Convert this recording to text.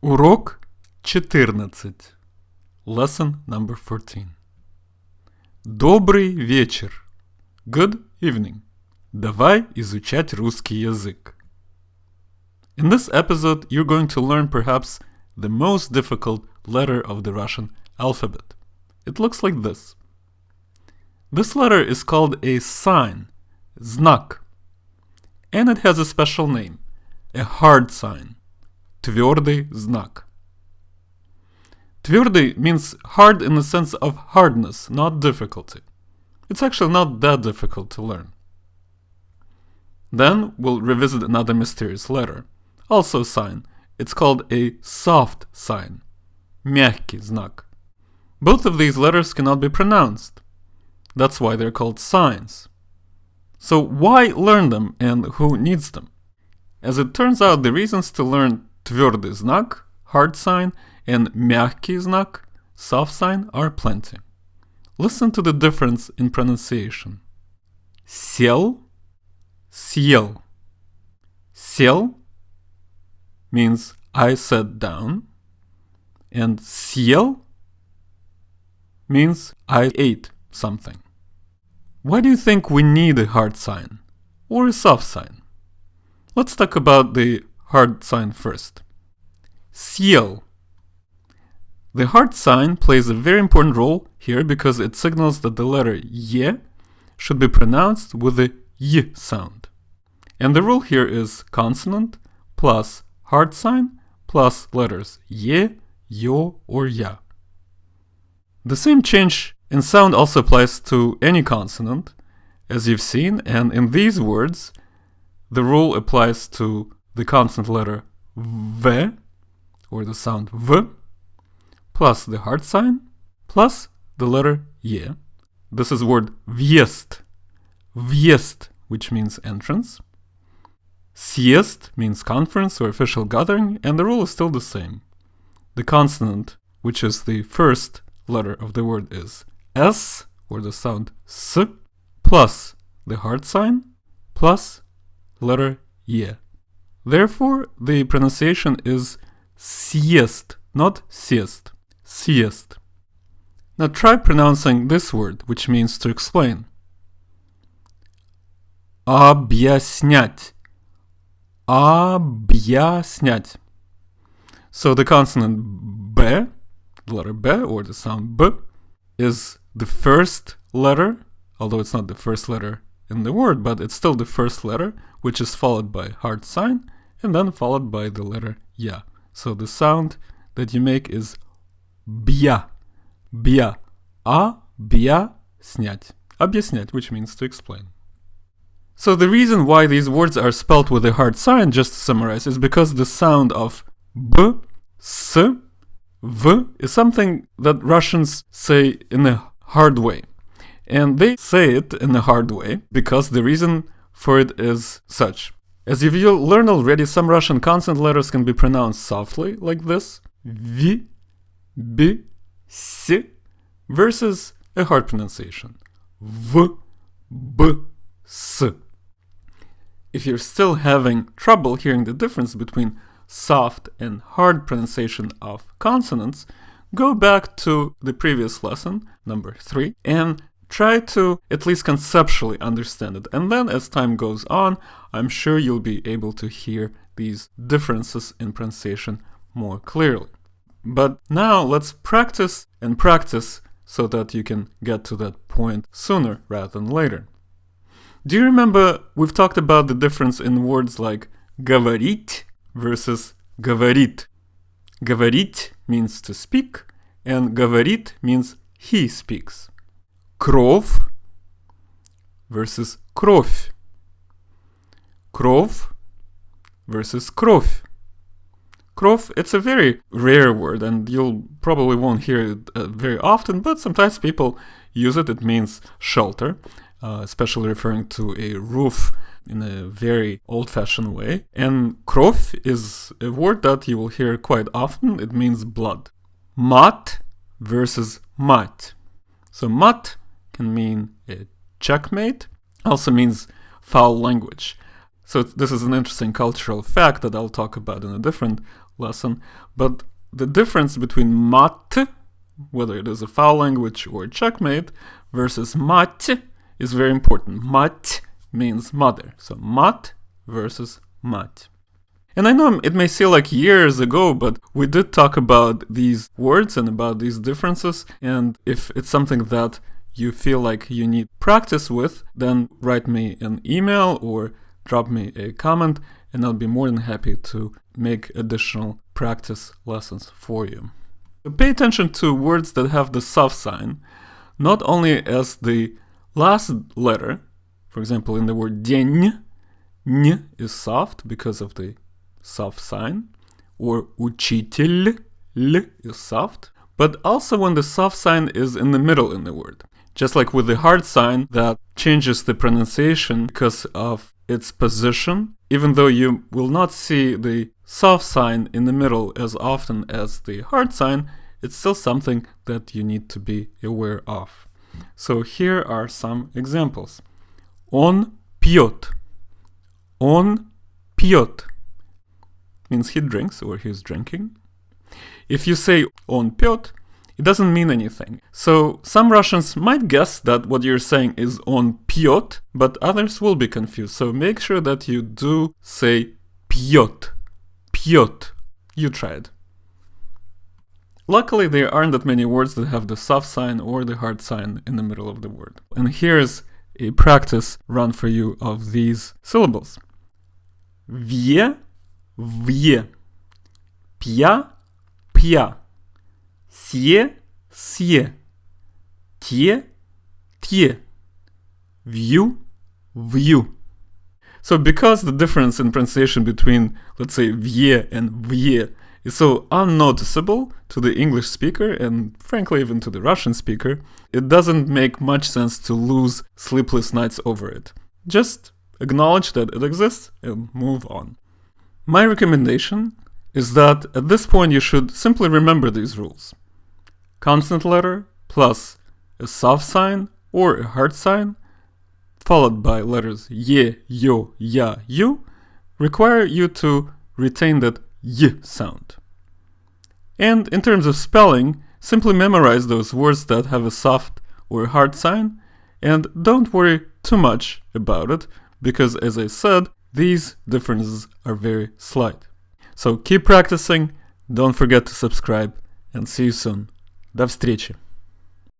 Урок 14. Lesson number 14. Добрый вечер. Good evening. Давай изучать русский язык. In this episode, you're going to learn perhaps the most difficult letter of the Russian alphabet. It looks like this. This letter is called a sign, знак, and it has a special name, a hard sign, твердый знак. Твердый means hard in the sense of hardness, not difficulty. It's actually not that difficult to learn. Then we'll revisit another mysterious letter, also a sign. It's called a soft sign, мягкий знак. Both of these letters cannot be pronounced. That's why they're called signs. So why learn them and who needs them? As it turns out, the reasons to learn твердый знак, hard sign, and мягкий знак, soft sign, are plenty. Listen to the difference in pronunciation. Сел, съел. Сел means I sat down, and съел means I ate something. Why do you think we need a hard sign or a soft sign? Let's talk about the hard sign first. Съел. The hard sign plays a very important role here because it signals that the letter «е» should be pronounced with the «y» sound. And the rule here is consonant plus hard sign plus letters «е», «ё» or «я». The same change in sound also applies to any consonant, as you've seen, and in these words, the rule applies to the consonant letter V, or the sound V, plus the hard sign, plus the letter Е. This is word въезд, въезд, which means entrance. Съезд means conference or official gathering, and the rule is still the same. The consonant, which is the first letter of the word, is S, or the sound S, plus the hard sign, plus letter Е. Therefore, the pronunciation is съезд, not сесть, съезд. Now try pronouncing this word, which means to explain. Объяснять, объяснять. So the consonant B, the letter B, or the sound B, is the first letter, although it's not the first letter in the word, but it's still the first letter, which is followed by hard sign, and then followed by the letter Я. So the sound that you make is бья, бья, объяснять, объяснять, which means to explain. So the reason why these words are spelled with a hard sign, just to summarize, is because the sound of B, S, V is something that Russians say in a hard way. And they say it in a hard way because the reason for it is such. As you've learned already, some Russian consonant letters can be pronounced softly, like this, V, B, S, versus a hard pronunciation, V, B, S. If you're still having trouble hearing the difference between soft and hard pronunciation of consonants, go back to the previous lesson, number 3, and try to at least conceptually understand it. And then as time goes on, I'm sure you'll be able to hear these differences in pronunciation more clearly. But now let's practice and practice so that you can get to that point sooner rather than later. Do you remember we've talked about the difference in words like говорить versus говорит? Говорить means to speak, and говорит means he speaks. Кровь versus кровь. Кровь versus кровь. Кровь, it's a very rare word, and you'll probably won't hear it very often, but sometimes people use it. It means shelter, especially referring to a roof in a very old-fashioned way. And кровь is a word that you will hear quite often. It means blood. Мат versus мать. So мат can mean a checkmate, also means foul language. So this is an interesting cultural fact that I'll talk about in a different lesson, but the difference between mat, whether it is a vowel language or checkmate, versus mat is very important. Mat means mother, so mat versus mat. And I know it may seem like years ago, but we did talk about these words and about these differences, and if it's something that you feel like you need practice with, then write me an email or drop me a comment, and I'll be more than happy to make additional practice lessons for you. So pay attention to words that have the soft sign, not only as the last letter. For example, in the word день, ñ is soft because of the soft sign, or учитель, л is soft, but also when the soft sign is in the middle in the word. Just like with the hard sign that changes the pronunciation because of its position, even though you will not see the soft sign in the middle as often as the hard sign, it's still something that you need to be aware of. So here are some examples. Он пьет. Он пьет means he drinks or he's drinking. If you say он пьет, it doesn't mean anything. So some Russians might guess that what you're saying is он пьет, but others will be confused. So make sure that you do say пьет. Пьет. You try it. Luckily, there aren't that many words that have the soft sign or the hard sign in the middle of the word. And here's a practice run for you of these syllables. Вье, вье. Пья, пья. Сье, сье. Тье, тье. Вью, вью. So because the difference in pronunciation between, let's say, вье and вье is so unnoticeable to the English speaker and frankly even to the Russian speaker, it doesn't make much sense to lose sleepless nights over it. Just acknowledge that it exists and move on. My recommendation is that at this point you should simply remember these rules. Consonant letter plus a soft sign or a hard sign, followed by letters ye, yo, ya, you, require you to retain that y sound. And in terms of spelling, simply memorize those words that have a soft or a hard sign, and don't worry too much about it, because as I said, these differences are very slight. So keep practicing, don't forget to subscribe, and see you soon. До встречи!